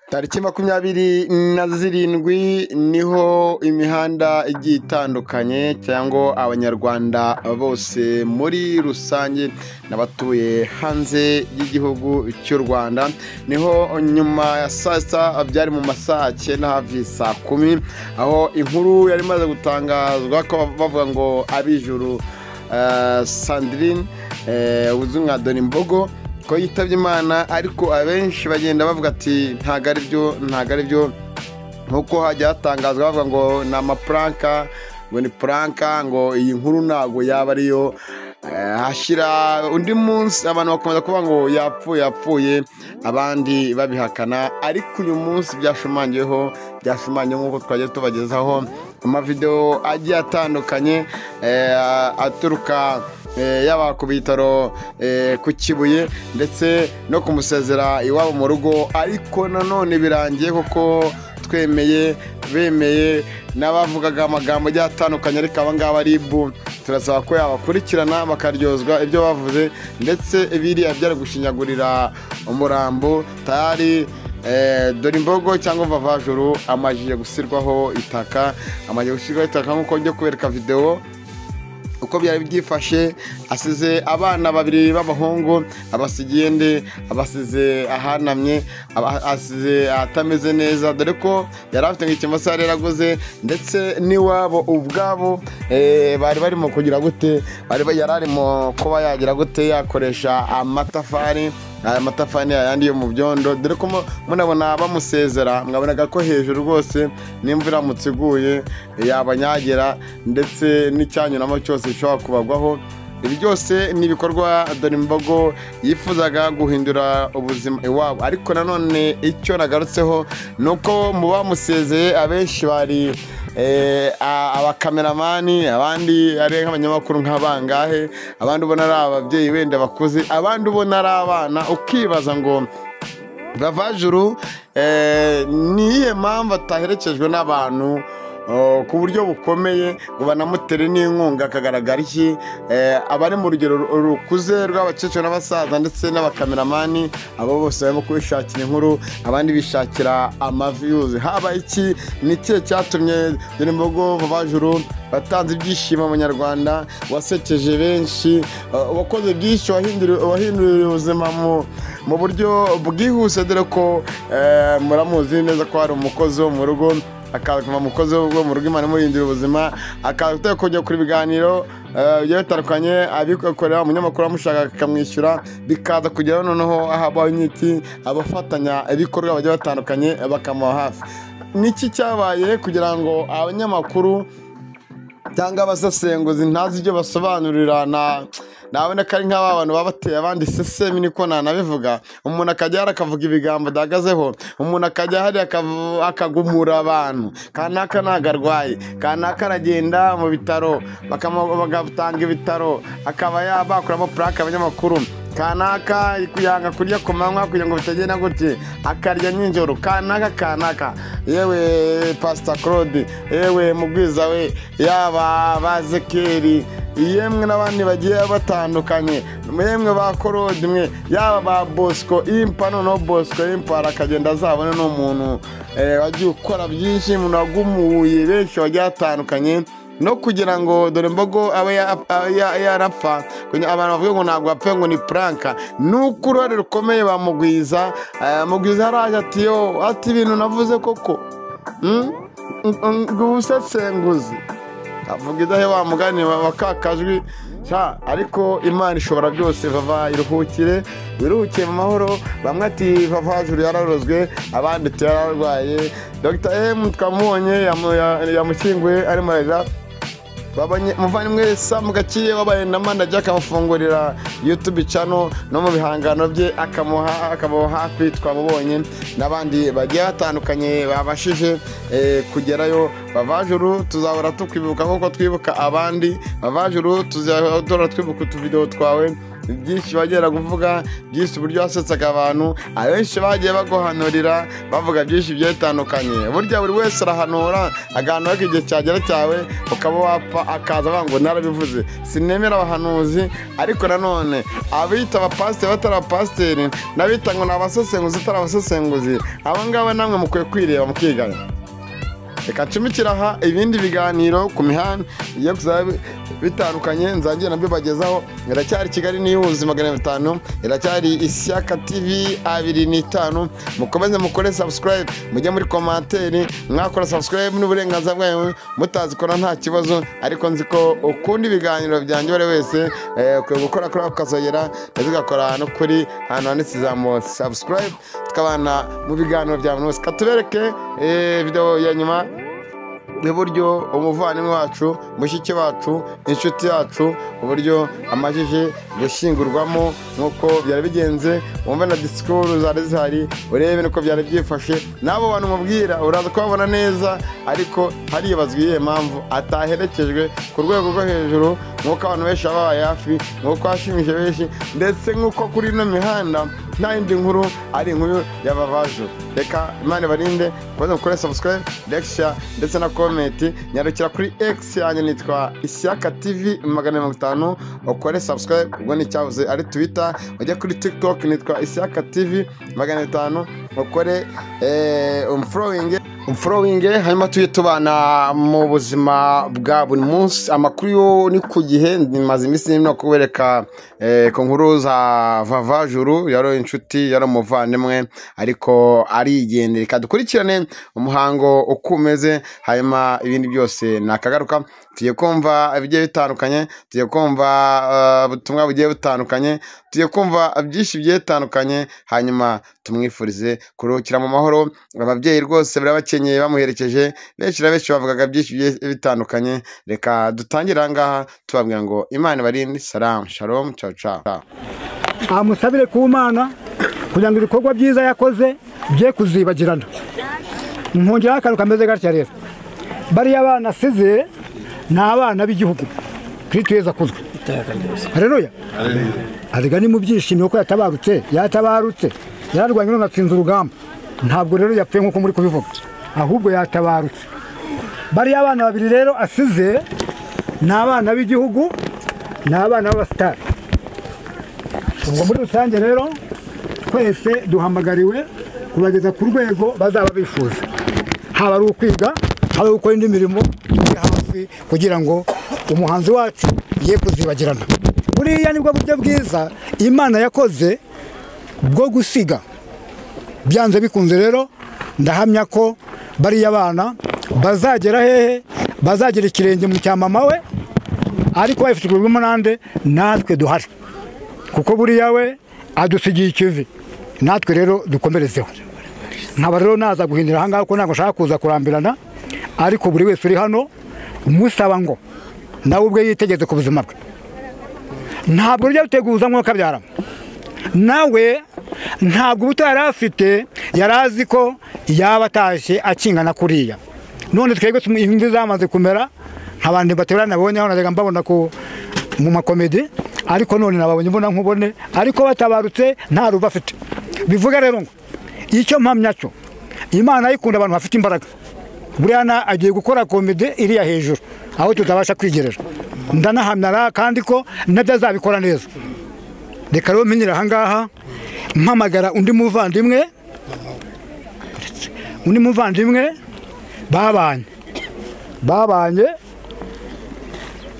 Tariki 27 niho imihanda igiye itandukanye cyangwa abanyarwanda bose muri rusange n'abatuye hanze y'igihugu cy'u Rwanda niho nyuma ya saa sita byari mu masaha 9 hafi saa 10 aho inkuru yari imaze gutangazwa ko bavuga ngo abijuru Sandrine uzwi nka Donimbogo ko yitabye Imana, ariko abenshi bagenda bavuga ati ntago ari byo nkuko hajya hatangazwa bavuga ngo ni amapranka, ngo ni pranka, ngo iyi nkuru ntago yaba ariyo. Hashira undi munsi abantu bakomeza kuvuga ngo yapfuye abandi babihakana, ariko uyu munsi byashumangiye nk'uko twagiye tubagezaho amavideo agiye atandukanye aturuka yaba ku bitaro ku Kibuye ndetse no kumusezera iwabo mu rugo, ariko nanone birangiye kuko bemeye n'abavugaga amagambo agiye atandukanye, ariko abangaba RIB turasaba ko yabakurikirana bakaryozwa ibyo bavuze, ndetse biriya byari gushinyagurira umurambo tayari Donimbogo cyangwa Vavajuru amajije gusirwaho itaka, nk'uko njye kubereka video uko byari byifashe. Asize abana babiri b'abahungu, abasigiye abasize ahanamye, asize atameze neza, dore ko yari afite nk'ikimasa yari yaraguze, ndetse n'iwabo ubwabo bari barimo kugira gute, yari arimo kuba yagira gute yakoresha amatafari yandi yo mu byondo, dore ko munabona bamusezera mwabonaga ko hejuru rwose n'imvura iramutse iguye yabanyagira, ndetse n'icyanyuramo cyose gishobora kubagwaho. Ibi byose ni ibikorwa Donimbogo yifuzaga guhindura ubuzima iwabo, ariko nanone icyo nagarutseho ni uko mu bamusezeye abenshi bari abakameramani, abandi ari nk'abanyamakuru nk'abangahe, abandi ubona ari ababyeyi wenda bakuze, abandi ubona ari abana, ukibaza ngo Vavajuru niyihe mpamvu ataherekejwe n'abantu ku buryo bukomeye ngo banamutere n'inkunga, akagaragara iki? Abari mu rugero rukuze rw'abakecuru n'abasaza ndetse n'abakameramani, abo bose barimo kwishakira inkuru, abandi bishakira amaviews. Haba iki ni cye cyatumye Donimbogo Vavajuru watanze ibyishimo mu Nyarwanda, wasekeje benshi, wakoze byinshi, wahinduriye ubuzima mu buryo bwihuse, dore ko muramuzi neza ko hari umukozi wo mu rugo, akaza umukozi wo mu rugo Imana imurindira ubuzima, akaza kujya kuri ibiganiro bigiye bitandukanye, abikorera umunyamakuru amushaka akamwishyura, bikaza kugera noneho ahabaho inyiki abafatanya ibikorwa bagiye batandukanye bakamuha hafi. Niki cyabaye kugira ngo abanyamakuru cyangwa abasesenguzi ntazi ibyo basobanurira nabona ko ari nk'aba bantu baba bateye abandi sesemi, niko nanabivuga. Umuntu akajya akavuga ibigambo adahagazeho, umuntu akajya hari akagumura abantu, kanaka ntago arwaye, kanaka aragenda mu bitaro bagatanga ibitaro, akaba yabakuramo plaque abanyamakuru, kanaka kuyanga kurya ku manywa kugira ngo bitagenda gutye, akarya nijoro, kanaka yewe Pastor Claude, yewe Mugwiza we, yaba Bazekeri, yemwe n'abandi bagiye batandukanye, yemwe ba Claude mwe, yaba ba Bosco Impa, no Bosco Impa akagenda azabone n'umuntu wagiye ukora byinshi, umuntu wagumuye benshi bagiye batandukanye, no kugira ngo Donimbogo abe yarapfa, abantu bavuga ngo ntabwo apfe, ngo ni pranka. Nuko uruhare rukomeye bamugwiza haraje ati ibintu navuze koko ubusesenguzi avuga idahe wa mugani wakakajwi, ariko Imana ishobora byose. Vava wiruhukiye mu mahoro. Bamwe ati Vavajuru yararozwe, abandi ati yararwaye. Dr M twamubonye yamushyinguye arimo arira, muvandimwe Sam Gakiye wabaye na manager akamufungurira YouTube channel no mu bihangano bye akamuha hafi, twamubonye n'abandi bagiye batandukanye babashije kugerayo. Vavajuru tuzahora tukwibuka nk'uko twibuka abandi. Vavajuru tuzahora twibuka utuvideo twawe, byinshi bagera kuvuga, byinshi uburyo wasetsaga abantu, abenshi bagiye baguhanurira bavuga byinshi bigiye bitandukanye. Burya buri wese arahanura agahanura ko igihe cyagera cyawe ukaba wapfa akaza avuga ngo narabivuze. Sinemera abahanuzi, ariko nanone abita abapasiteri batari abapasiteri n'abita ngo ni abasesenguzi atari abasesenguzi, aba ngaba namwe mukwiye kwireba mukigana. Reka ncumikira aha ibindi biganiro ku mihanda iyo kuzaba bitandukanye nzangiye nabyo bagezaho. Iracyari Kigali News 500, iracyari Ishyaka TV 25. Mukomeze mukore subscribe, mujye muri commentaire, mwakora subscribe n'uburenganzira bwawe, mutazikora nta kibazo, ariko nzi ko ukunda ibiganiro byanjye bari wese ukwiye gukora kuri akazogera ndazigakora no kuri hano handitse ijambo subscribe, tukabana mu biganiro bya buri wese. Katubereke video ya nyuma uburyo umuvandimwe wacu, mushiki wacu, inshuti yacu, uburyo amajije gushyingurwamo nk'uko byari bigenze. Wumve na disikuru zari zihari, urebe nuko byari byifashe. N'abo bantu mubwira uraza kubabona neza, ariko haribazwa iyihe mpamvu ataherekejwe ku rwego rwo hejuru nk'uko abantu benshi babaye hafi, nk'uko hashimije benshi, ndetse nk'uko kuri ino mihanda nta yindi nkuru ari inkuru y'abavajuru. Reka Imana ibarinde, mukomeze mukore subscribe, like, share ndetse na comment. Nyarukira kuri X yanjye nitwa Ishyaka TV 500, ukore subscribe ubwo ni cyavuze ari Twitter. Ujya kuri TikTok nitwa Ishyaka TV 500, ukore umfollowing, hanyuma tuye tubana mu buzima bwa buri munsi. Amakuru yo ni ku gihe, nimaze iminsi no kubereka ku nkuru za Vavajuru, yaro inshuti, yaro umuvandimwe, ariko arigendera. Reka dukurikirane umuhango ukumeze, hanyuma ibindi byose nakagaruka. Tugiye kumva ibigiye bitandukanye, tugiye kumva ubutumwa bugiye butandukanye, tugiye kumva byinshi bigiye bitandukanye, hanyuma tumwifurize kuruhukira mu mahoro. Ababyeyi rwose barabakenyeye bamuherekeje, benshi na benshi bavugaga byinshi bigiye bitandukanye. Reka dutangire aha ngaha tubabwira ngo Imana ibarinde. Salam, shalom, ciao ciao. Amusabire ku Mana kugira ngo ibikorwa byiza yakoze bye kuzibagirana. Nkongera akantu kameze gatya rero, bariya abana asize ni abana b'igihugu Kristo Yesu akuzwe. Haleluya. Arega ni mu byishimo ko yatabarutse, yararwanye none atsinze urugamba. Ntabwo rero yapfuye nk'uko muri kubivuga, ahubwo yatabarutse. Bariya abana babiri rero asize ni abana b'igihugu, ni abana b'abasitari. Ubwo muri rusange rero twese duhamagariwe kubageza ku rwego bazaba bifuza, haba ari ukwiga, haba gukora indi mirimo iri hafi, kugira ngo umuhanzi wacu ye kuzibagirana. Buriya nibwo buryo bwiza Imana yakoze bwo gusiga. Byanze bikunze rero ndahamya ko bariya abana bazagera hehe, bazagera ikirenge mu cya mama we, ariko babifashijwemo nande natwe duhari, kuko buriya we adusigiye ikivi, natwe rero dukomerezeho. Nkaba rero naza guhindura aha ngaha ko ntabwo nshaka kuza kurambirana, ariko buri wese uri hano umusaba ngo nawe ubwe yitegeze ku buzima bwe. Ntabwo rujya guteguza mwuka byaramo, nawe ntabwo ubutari afite yari azi ko yaba atashye akingana kuriya. None twebwe imvi zamaze kumera, nk'abandi baterana nabonye aho najyaga mbabona mu makomedi, ariko none nababonye mbona nkubone, ariko batabarutse nta ruba afite. Bivuga rero ngo icyo mpamya cyo Imana yikunda abantu bafite imbaraga. Buriya agiye gukora komedi iriya hejuru aho tutabasha kwigerera. Ndanahamya kandi ko nabyo azabikora neza. Reka rero menyera aha ngaha mpamagara undi muvandimwe babanye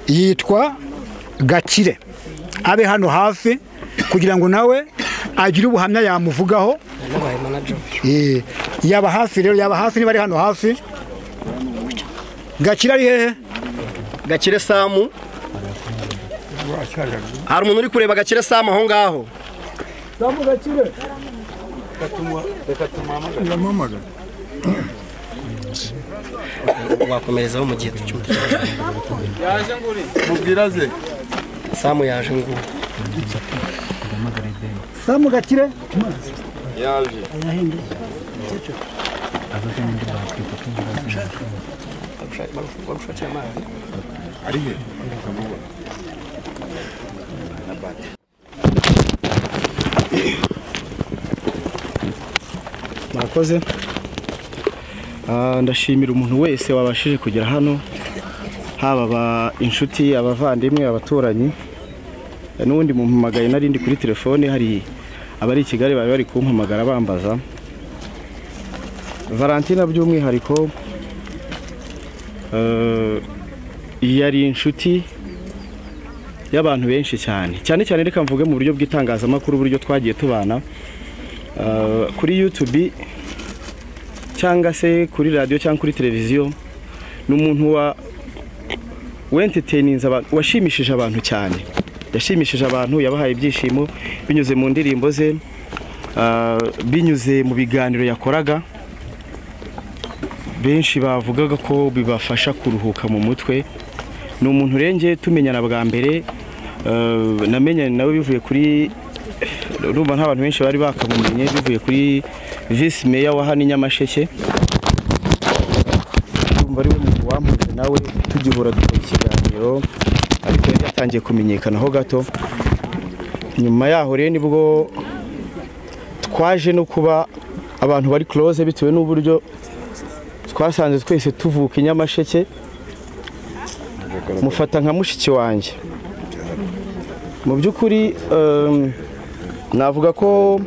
yitwa Gakire, abe hano hafi kugira ngo nawe agire ubuhamya yamuvugaho. Yaba hafi rero, yaba hafi, niba ari hano hafi. Gakire ari hehe? Gakire Samu. Hari umuntu uri kureba Gakire Samu aho ngaho? Samu Gakire. Wakomerezaho mu gihe cy'umuntu. Yaje nguri. Mubwira ze. Samu yaje nguri. Samu Gakire. Yaje. murakoze. Ndashimira umuntu wese wabashije kugera hano, haba inshuti, abavandimwe, abaturanyi, n'ubundi mumpamagaye narindi kuri telefone, hari abari i Kigali bari kumpamagara bambaza. Valentina by'umwihariko yari inshuti y'abantu benshi cyane reka mvuge mu buryo bw'itangazamakuru, uburyo twagiye tubana kuri YouTube cyangwa se kuri radio cyangwa kuri televiziyo. Ni umuntu entertaininze abantu, washimishije abantu cyane, yashimishije abantu, yabahaye ibyishimo binyuze mu ndirimbo ze, binyuze mu biganiro yakoraga. Benshi bavugaga ko bibafasha kuruhuka mu mutwe. Ni umuntu renge tumenyana bwa mbere, namenyanye nawe bivuye kuri, urumva nk'abantu benshi bari bakamumenye bivuye kuri Vice Mayor wa hano Nyamasheke. Urumva ari we muntu wampuze nawe tugihura dukora ikiganiro, ariko yari yatangiye kumenyekana ho gato. Nyuma yaho rero nibwo twaje no kuba abantu bari close bitewe n'uburyo twasanze twese tuvuka i Nyamasheke. Mufata nka mushiki wanjye. Mu by'ukuri navuga ko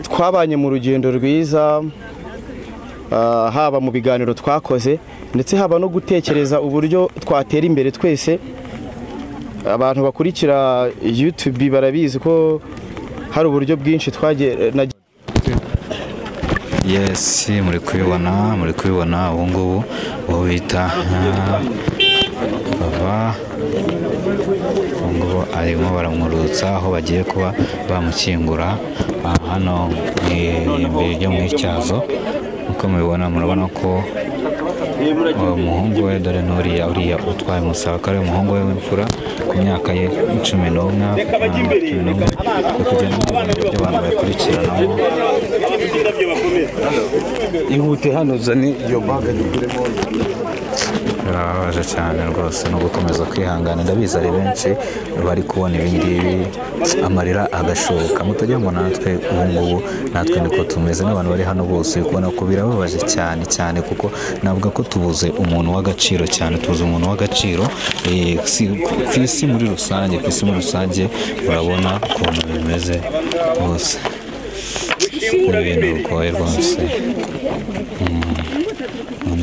twabanye mu rugendo rwiza, haba mu biganiro twakoze ndetse haba no gutekereza uburyo twatera imbere twese. Abantu bakurikira YouTube barabizi ko hari uburyo bwinshi twagiye. Yes, muri kubibona ubu ngubu uwo bita baba ngo arimo baramurutsa aho bagiye kuba bamukingura hano imbere ryo mu Ityazo. Uko mubibona murabona ko umuhungu we dore n'uriya utwaye umusaka ari umuhungu we w'imfura ku myaka ye 11 kugenda n'ibyo abantu bakurikiranamo. Ihute hano zani iyo baga dukuremo. Birababaje cyane rwose no gukomeza kwihangana. Ndabizi ari benshi bari kubona ibingibi amarira agashoka. Mutajya ngo natwe ubu ngubu natwe niko tumeze, n'abantu bari hano bose kubona ko birababaje cyane kuko navuga ko tubuze umuntu w'agaciro cyane, tubuze umuntu w'agaciro ku isi muri rusange. Murabona ukuntu bimeze bose, ibintu bigoye rwose.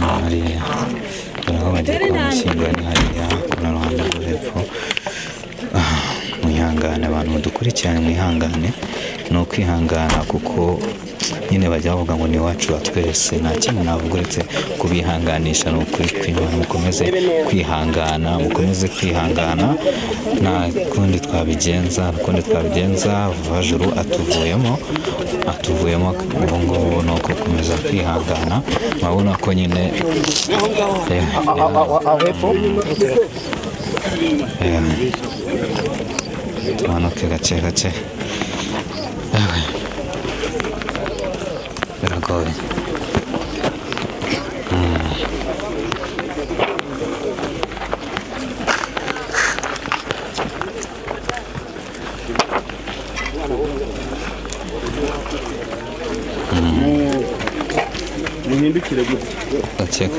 Hariya aho bagiye kumushyingura ni hariya ku ruhande rwo hepfo. Mwihangane abantu mudukurikirane, mwihangane, ni ukwihangana kuko nyine bajya bavuga ngo ni iwacu wa twese. Nta kintu navuga uretse kubihanganisha, ni ukuri kw'Imana. Mukomeze kwihangana, nta kundi twabigenza. Vajuru atuvuyemo ubu ngubu ni uko gukomeza kwihangana. Murabona ko nyine tumanuke gake biragoye. Muhindukire gake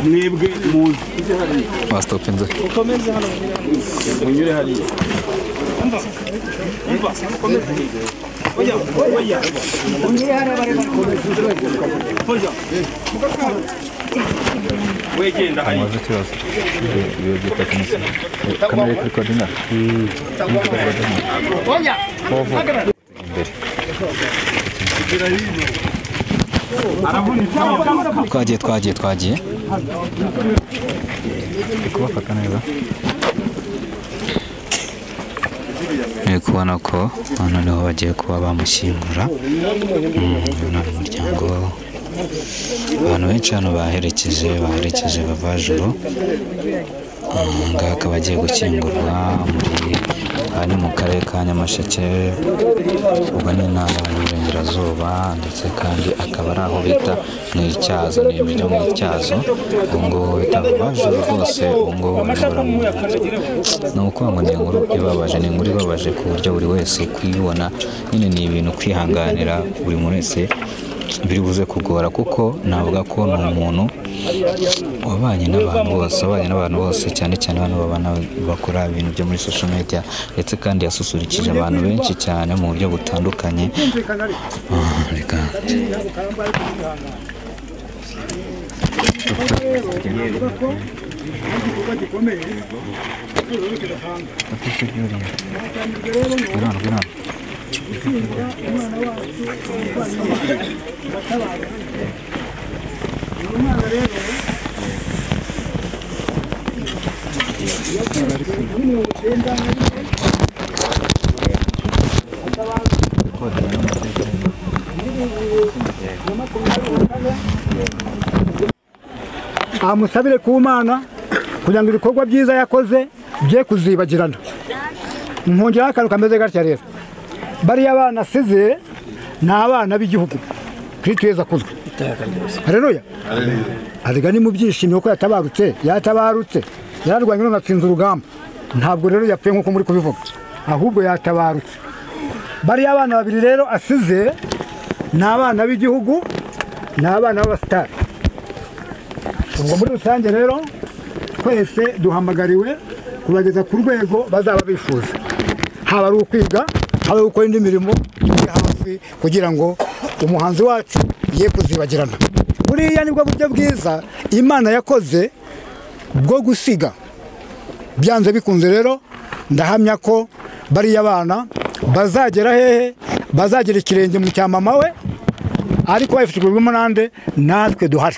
mwebwe muzi bastopinze ukomeze hano munyure hariya. Wegenda hariya kamera kuri kodina twagiye kubafata neza. Ni kubona ko hano niho bagiye kuba bamushyingura. Umuryango abantu benshi hano baherekeje Bavajuru ngaha akaba agiye gushyingurwa ari mu karere ka Nyamasheke ubwo ni intara y'Iburengerazuba ndetse kandi akaba ari aho bita mu Ityazo ni ibyo mu Ityazo ubu ngubu bita Vavajuru rwose ubu ngubu ni ukuvuga ngo ni inkuru ibabaje ni inkuru ibabaje ku buryo buri wese kuyibona nyine ni ibintu kwihanganira buri muntu wese biri buze kugora kuko navuga ko ni umuntu wabanye n'abantu bose cyane cyane abantu babana bakora ibintu byo muri social media ndetse kandi yasusurikije abantu benshi cyane mu buryo butandukanye amusabire ku Mana kugira ngo ibikorwa byiza yakoze bye kuzibagirana. Nkongeraho akantu kameze gatya rero, bariya abana asize ni abana b'igihugu Kristo Yesu akuzwe. Haleluya. Arega ni mu byishimo ko yatabarutse yararwanye none atsinze urugamba. Ntabwo rero yapfuye nkuko muri kubivuga, ahubwo yatabarutse. Bariya abana babiri rero asize ni abana b'igihugu, ni abana b'abasitari. Ubwo muri rusange rero twese duhamagariwe kubageza ku rwego bazaba bifuza, haba ari ukwiga haba ari gukora indi mirimo iri hafi kugira ngo umuhanzi wacu ye kuzibagirana. Buriya nibwo buryo bwiza Imana yakoze bwo gusiga. Byanze bikunze rero ndahamya ko bariya bana bazagera hehe, bazagera ikirenge mu cya mama we, ariko babifashijwemo nande natwe duhari,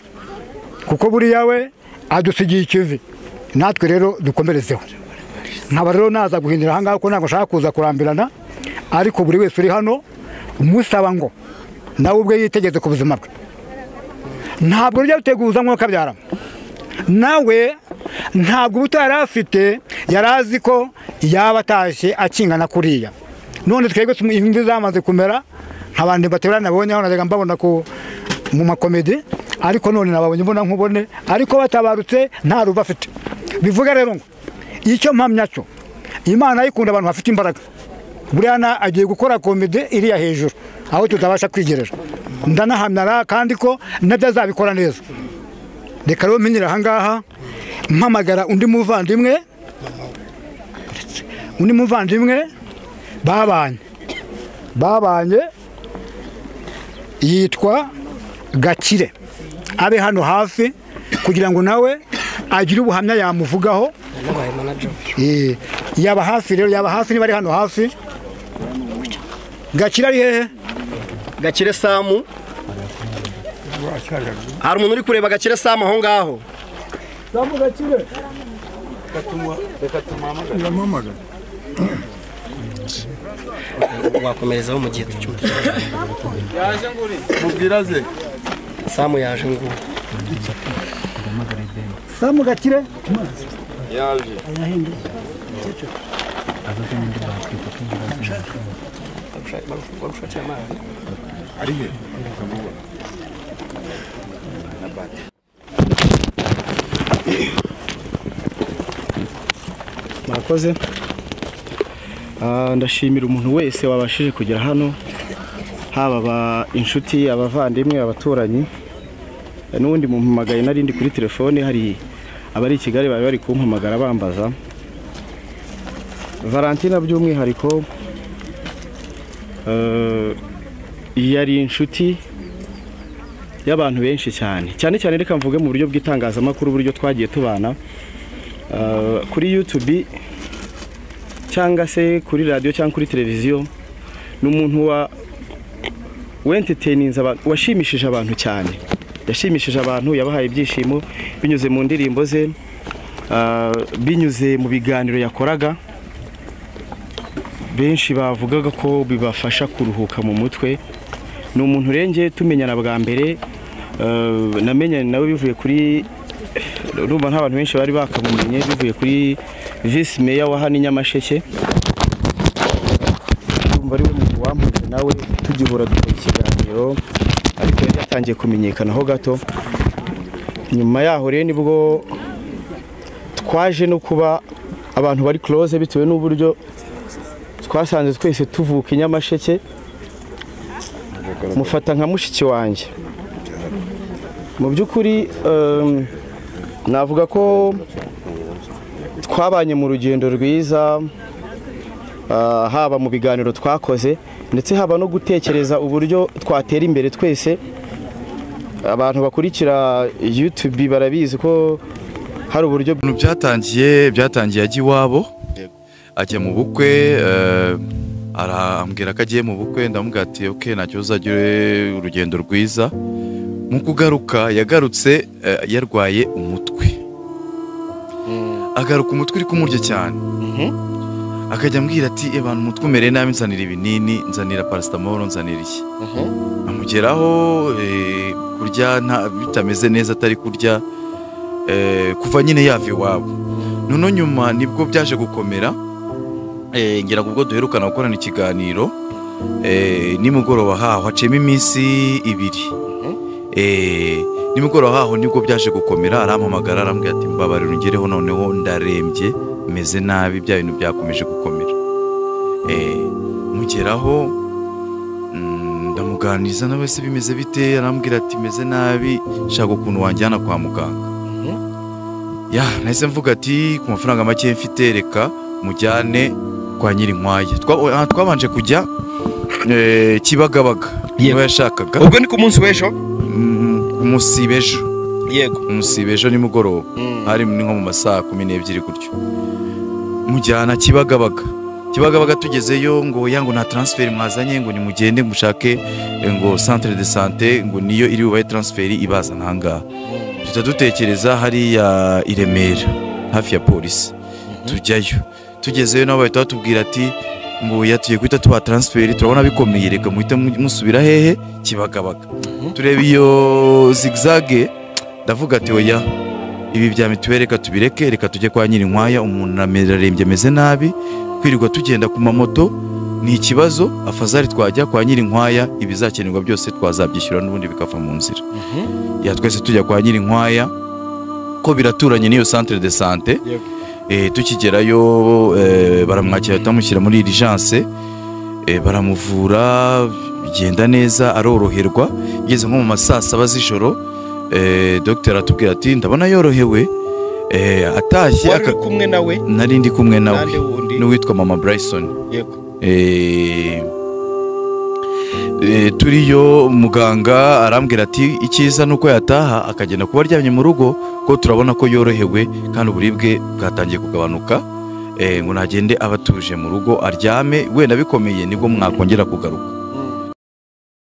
kuko buriya we adusigiye ikivi, natwe rero dukomerezeho. Nkaba rero naza guhindura aha ngaha ko ntabwo nshaka kuza kurambirana, ariko buri wese uri hano umusaba ngo nawe ubwe yitegeze ku buzima bwe. Ntabwo rujya guteguza nk'uko abyaramo nawe, ntabwo ubutari afite yari azi ko yaba atashye akingana kuriya. None twebwe imvi zamaze kumera nk'abandi baterana nabonye aho najyaga mbabona mu makomedi, ariko none nababonye mbona nkubone, ariko batabarutse nta ruba afite. Bivuga rero ngo icyo mpamya cyo Imana yikunda abantu bafite imbaraga. Buriya agiye gukora komedi iriya hejuru aho tutabasha kwigerera. Ndanahamya kandi ko nabyo azabikora neza. Reka rero menyera aha ngaha mpamagara undi muvandimwe babanye yitwa Gakire, abe hano hafi kugira ngo nawe agire ubuhamya yamuvugaho. Yaba hafi rero, yaba hafi, niba ari hano hafi. Gakire ari hehe? Gakire Samu. Hari umuntu uri kureba Gakire Samu aho ngaho? Samu Gakire. Wakomerezaho mu gihe cy'umutima. Yaje nguri mubwira ze Samu yaje nguri. Samu Gakire yaje arihe murakoze. Ndashimira umuntu wese wabashije kugera hano, haba inshuti, abavandimwe, abaturanyi, n'ubundi mumpamagaye narindi kuri telefone. Hari abari i Kigali bari kumpamagara bambaza. Valentina by'umwihariko yari inshuti y'abantu benshi cyane reka mvuge mu buryo bw'itangazamakuru, uburyo twagiye tubana kuri YouTube cyangwa se kuri radio cyangwa kuri televiziyo. Ni umuntu entertaininze abantu, washimishije abantu cyane, yashimishije abantu, yabahaye ibyishimo binyuze mu ndirimbo ze, binyuze mu biganiro yakoraga. Benshi bavugaga ko bibafasha kuruhuka mu mutwe. Ni umuntu renge tumenyana bwa mbere, namenyanye nawe bivuye kuri urumva nta bantu benshi bari bakamumenye bivuye kuri vice mayor wa hano Nyamasheke, urumva ari we muntu wampuje nawe tugihura dukora ikiganiro, ariko yari yatangiye kumenyekanaho gato. Nyuma yaho rero nibwo twaje no kuba abantu bari close bitewe n'uburyo twasanze twese tuvuka i Nyamasheke, mufata nka mushiki wanjye. Mu by'ukuri navuga ko twabanye mu rugendo rwiza, haba mu biganiro twakoze ndetse haba no gutekereza uburyo twatera imbere twese. Abantu bakurikira YouTube barabizi ko hari uburyo byatangiye ajya iwabo, ajya mu bukwe, arambwira ko agiye mu bukwe, ndamubwira ati okay ntacyo uzagire urugendo rwiza. Mu kugaruka yagarutse yarwaye umutwe, agaruka umutwe uri kumurya cyane, akajya ambwira ati abantu umutwe umereye nabi, nzanira ibinini, nzanira paracetamol, nzanira iki. Amugeraho kurya bitameze neza, atari kurya kuva nyine yava iwabo. Noneho nyuma nibwo byaje gukomera, ngira ngo ubwo duherukana gukorana ikiganiro nimugoroba haho haciyemo iminsi 2. Nimugoroba haho nibwo byaje gukomera, arampamagara arambwira ati mbabarira ungereho, noneho ndarembye, meze nabi, bya bintu byakomeje gukomera. Mugeraho ndamuganiriza nawe se bimeze bite, arambwira ati meze nabi, shaka ukuntu wanjyana kwa muganga. Nahise mvuga ati ku mafaranga make mfite reka mujyane kwa Nyirinkwaya. Twabanje kujya Kibagabaga, niwe yashakaga. Ubwo ni ku munsi w'ejo? Umusibejo. Yego. Umusibejo nimugoroba, hari nko mu masaha 12 gutyo. Mujyana Kibagabaga tugezeyo ngo yango nta transfer mwazanye, ngo nimugende mushake ngo centre de santé, ngo niyo iri bubaye transfer ibaza nanga. Dutekereza hari ya Iremera hafi ya polisi, tujyayo. Tugezeyo nabo bahita batubwira ati ngo yatuye kwita tuba transfer, turabona bikomeye, reka muhita musubira hehe Kibagabaga. Tureba iyo zigzag, ndavuga ati oya, ibi bya mituweli reka tubireke, reka tujye kwa Nyirinkwaya. Umuntu arembye ameze nabi, kwirirwa tugenda ku mamoto ni ikibazo, afazari twajya kwa Nyirinkwaya, ibizakenerwa byose twazabyishyura n'ubundi bikava mu nzira. Twese tujya kwa Nyirinkwaya ko biraturanye n'iyo centre de santé. Tukigerayo baramwakira, batamushyira muri urgence, baramuvura, bigenda neza, aroroherwa. Igeze nko mu masaa 7 z'ijoro, docteur atubwira ati ndabona yorohewe. Atashye wari kumwe nawe? Nari ndi kumwe nawe n'uwitwa Mama Bryson. Yego. Turiyo muganga arambwira ati icyiza nuko yataha akagenda kuba aryamye mu rugo, ko turabona ko yorohewe kandi uburibwe bwatangiye kugabanuka, ngo nagende abatuje mu rugo aryame, wenda bikomeye nibwo mwakongera kugaruka.